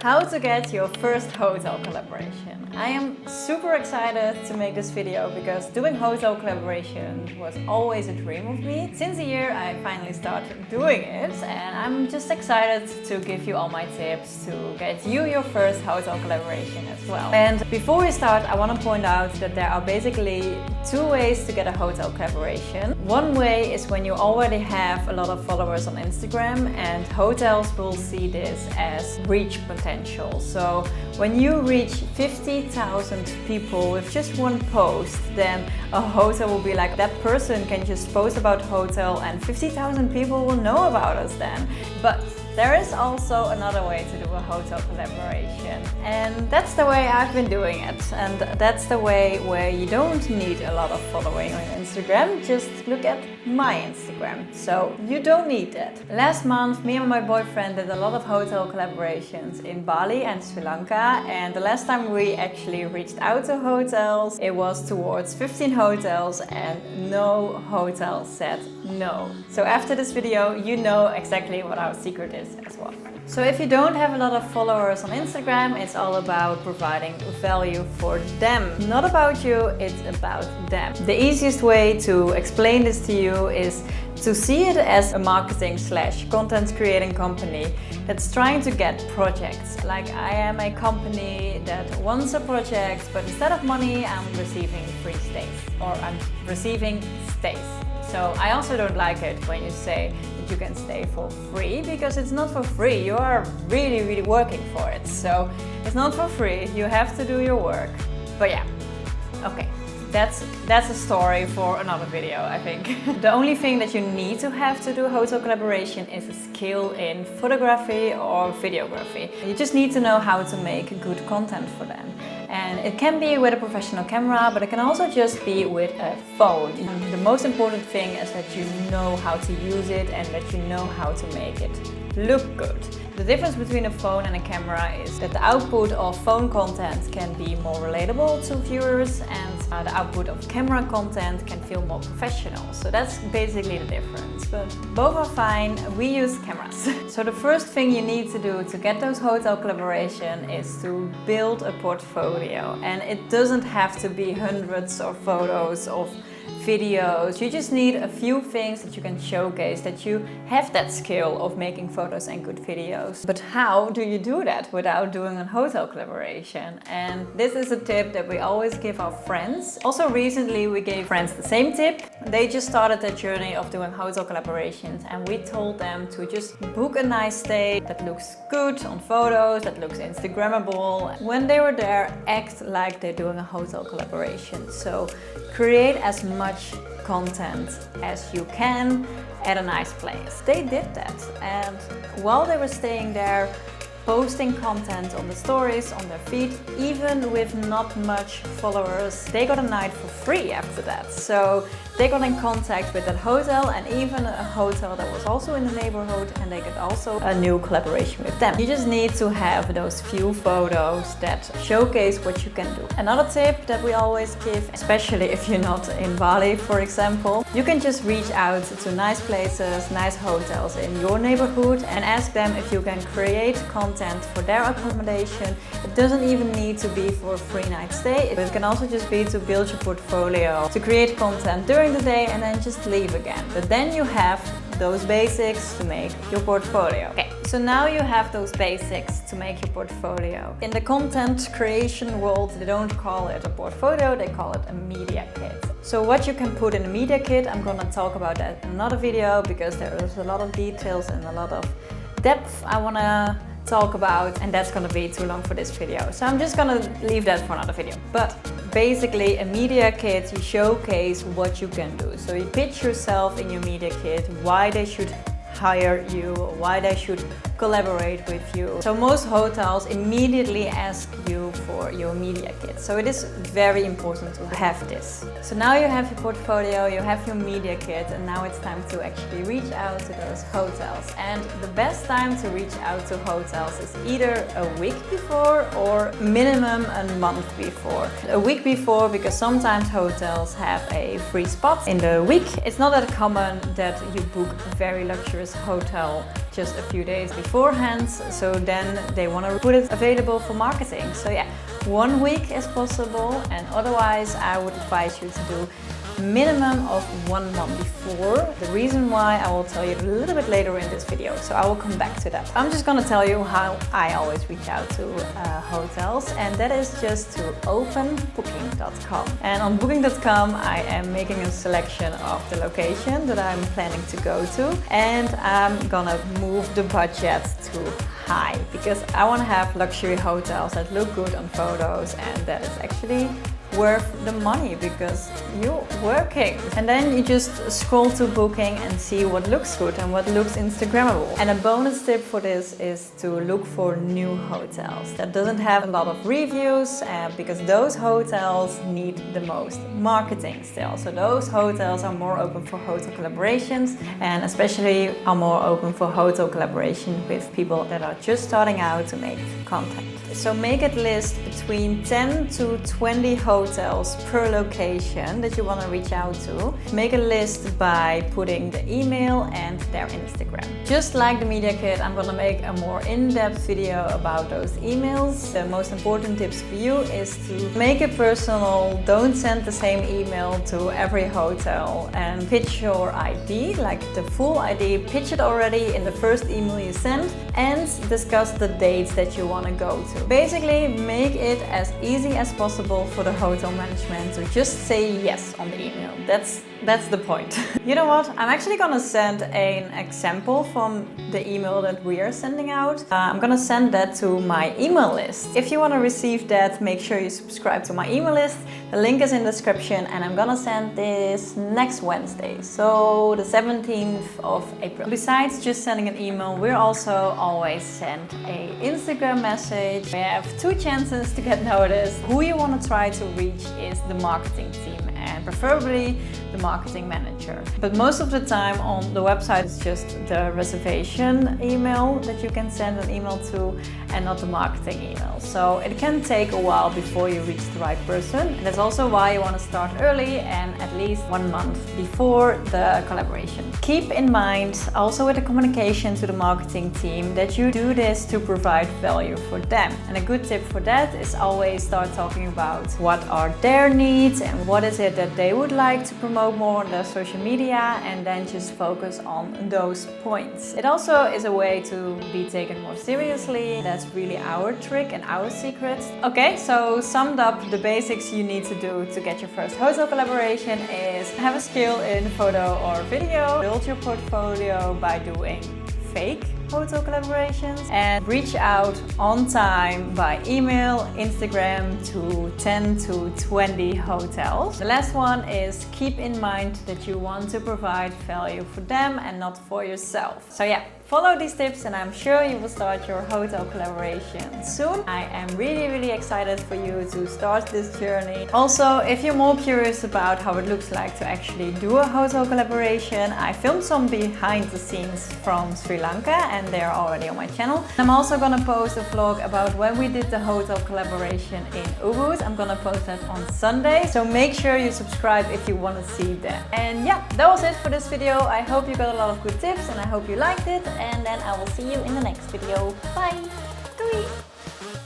How to get your first hotel collaboration. I am super excited to make this video because doing hotel collaboration was always a dream of me. Since a year I finally started doing it and I'm just excited to give you all my tips to get you your first hotel collaboration as well. And before we start, I want to point out that there are basically two ways to get a hotel collaboration. One way is when you already have a lot of followers on Instagram, and hotels will see this as reach potential. So when you reach 50,000 people with just one post, then a hotel will be like, that person can just post about hotel and 50,000 people will know about us then. But there is also another way to do a hotel collaboration, and that's the way I've been doing it. And that's the way where you don't need a lot of following on Instagram. Just look at my Instagram. So you don't need that. Last month, me and my boyfriend did a lot of hotel collaborations in Bali and Sri Lanka. And the last time we actually reached out to hotels, it was towards 15 hotels and no hotel said no. So after this video, you know exactly what our secret is as well. So if you don't have a lot of followers on Instagram, it's all about providing value for them. Not about you, it's about them. The easiest way to explain this to you is to see it as a marketing / content creating company that's trying to get projects. Like, I am a company that wants a project, but instead of money, I'm receiving free stays, or I'm receiving stays. So I also don't like it when you say that you can stay for free, because it's not for free. You are really working for it. So it's not for free. You have to do your work. But yeah, okay. That's a story for another video, I think. The only thing that you need to have to do hotel collaboration is a skill in photography or videography. You just need to know how to make good content for them. And it can be with a professional camera, but it can also just be with a phone. The most important thing is that you know how to use it and that you know how to make it look good. The difference between a phone and a camera is that the output of phone content can be more relatable to viewers, and the output of camera content can feel more professional. So that's basically the difference. But both are fine. We use cameras. So the first thing you need to do to get those hotel collaboration is to build a portfolio. And it doesn't have to be hundreds of photos of videos. You just need a few things that you can showcase, that you have that skill of making photos and good videos. But how do you do that without doing a hotel collaboration? And this is a tip that we always give our friends. Also recently we gave friends the same tip. They just started their journey of doing hotel collaborations, and we told them to just book a nice stay that looks good on photos, that looks Instagrammable. When they were there, act like they're doing a hotel collaboration. So create as much content as you can at a nice place. They did that, and while they were staying there, posting content on the stories, on their feed, even with not much followers, they got a night for free after that. So they got in contact with that hotel, and even a hotel that was also in the neighborhood, and they got also a new collaboration with them. You just need to have those few photos that showcase what you can do. Another tip that we always give, especially if you're not in Bali, for example, you can just reach out to nice places, nice hotels in your neighborhood and ask them if you can create content for their accommodation. It doesn't even need to be for a free night stay. It can also just be to build your portfolio, to create content during the day and then just leave again. But then you have those basics to make your portfolio. Okay, so now you have those basics to make your portfolio. In the content creation world, they don't call it a portfolio, they call it a media kit. So what you can put in a media kit, I'm gonna talk about that in another video, because there is a lot of details and a lot of depth I wanna talk about, and that's gonna be too long for this video. So I'm just gonna leave that for another video. But basically, a media kit, you showcase what you can do. So you pitch yourself in your media kit, why they should hire you, why they should collaborate with you. So most hotels immediately ask you for your media kit. So it is very important to have this. So now you have your portfolio, you have your media kit, and now it's time to actually reach out to those hotels. And the best time to reach out to hotels is either a week before or minimum a month before. A week before, because sometimes hotels have a free spot in the week. It's not that common that you book a very luxurious hotel just a few days beforehand, so then they want to put it available for marketing. So yeah, 1 week is possible, and otherwise I would advise you to do minimum of 1 month before. The reason why I will tell you a little bit later in this video, so I will come back to that. I'm just gonna tell you how I always reach out to hotels, and that is just to open booking.com. And on booking.com I am making a selection of the location that I'm planning to go to, and I'm gonna move the budget to high because I want to have luxury hotels that look good on photos and that is actually worth the money because you're working. And then you just scroll to booking and see what looks good and what looks Instagrammable. And a bonus tip for this is to look for new hotels that doesn't have a lot of reviews because those hotels need the most marketing still. So those hotels are more open for hotel collaborations and especially are more open for hotel collaboration with people that are just starting out to make content. So make a list between 10 to 20 hotels per location that you want to reach out to. Make a list by putting the email and their Instagram. Just like the media kit, I'm going to make a more in-depth video about those emails. The most important tips for you is to make it personal. Don't send the same email to every hotel and pitch your ID, like the full ID. Pitch it already in the first email you send and discuss the dates that you want to go to. Basically, make it as easy as possible for the hotel management to just say yes on the email. That's the point. You know what? I'm actually gonna send an example from the email that we are sending out. I'm gonna send that to my email list. If you want to receive that, make sure you subscribe to my email list. The link is in the description, and I'm gonna send this next Wednesday, so the 17th of April. Besides just sending an email, we're also always send an Instagram message. We have 2 chances to get noticed. Who you want to try to reach is the marketing team and preferably the marketing manager. But most of the time on the website it's just the reservation email that you can send an email to and not the marketing email. So it can take a while before you reach the right person. And that's also why you want to start early and at least 1 month before the collaboration. Keep in mind also with the communication to the marketing team that you do this to provide value for them. And a good tip for that is always start talking about what are their needs and what is it that they would like to promote more on their social media, and then just focus on those points. It also is a way to be taken more seriously. That's really our trick and our secret. Okay, so summed up, the basics you need to do to get your first hotel collaboration is have a skill in photo or video, build your portfolio by doing fake hotel collaborations, and reach out on time by email, Instagram to 10 to 20 hotels. The last one is keep in mind that you want to provide value for them and not for yourself. So yeah, follow these tips and I'm sure you will start your hotel collaboration soon. I am really excited for you to start this journey. Also, if you're more curious about how it looks like to actually do a hotel collaboration, I filmed some behind the scenes from Sri Lanka and they're already on my channel. I'm also gonna post a vlog about when we did the hotel collaboration in Ubud. I'm gonna post that on Sunday, so make sure you subscribe if you want to see that. And yeah, that was it for this video. I hope you got a lot of good tips and I hope you liked it, and then I will see you in the next video. Bye! Doei!